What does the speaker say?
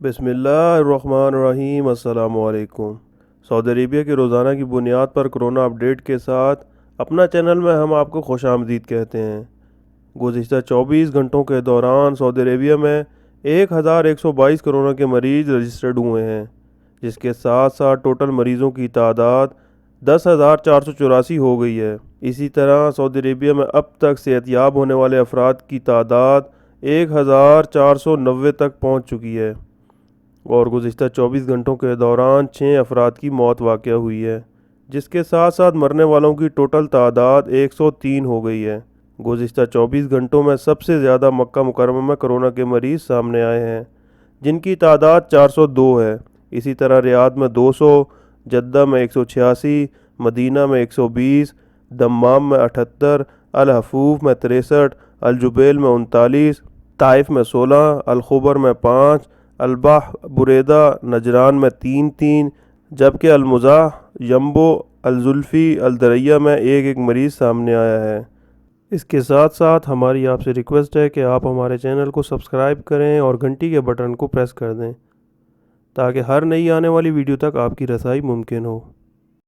बिस्मिल्लाहिर्रहमानिर्रहीम। अस्सलाम वालेकुम। सऊदी अरेबिया के रोज़ाना की बुनियाद पर कोरोना अपडेट के साथ अपना चैनल में हम आपको खुशामदीद कहते हैं। गुज़िश्ता 24 घंटों के दौरान सऊदी अरेबिया में 1122 कोरोना के मरीज़ रजिस्टर्ड हुए हैं, जिसके साथ साथ टोटल मरीज़ों की तादाद 10,484 हो गई है। इसी तरह सऊदी अरेबिया में अब तक सेहतयाब होने वाले अफराद की तादाद 1,490 तक पहुँच चुकी है और गुज़िश्ता 24 घंटों के दौरान 6 अफराद की मौत वाक़या हुई है, जिसके साथ साथ मरने वालों की टोटल तादाद 103 हो गई है। गुज़िश्ता 24 घंटों में सबसे ज़्यादा मक्का मुकर्रमा में कोरोना के मरीज़ सामने आए हैं, जिनकी तादाद 402 है। इसी तरह रियाद में 200, जद्दा में 186, मदीना में 120, दम्माम में 78, अल हफूफ में 63, अल जुबैल में 39, ताइफ में 16, अल खुबर में 5, अलबाह बुरेदा नजरान में 3, जबकि अलमुज़ाह, यम्बो, अलजुल्फ़ी, अलदरैया में एक मरीज़ सामने आया है। इसके साथ साथ हमारी आपसे रिक्वेस्ट है कि आप हमारे चैनल को सब्सक्राइब करें और घंटी के बटन को प्रेस कर दें ताकि हर नई आने वाली वीडियो तक आपकी रसाई मुमकिन हो।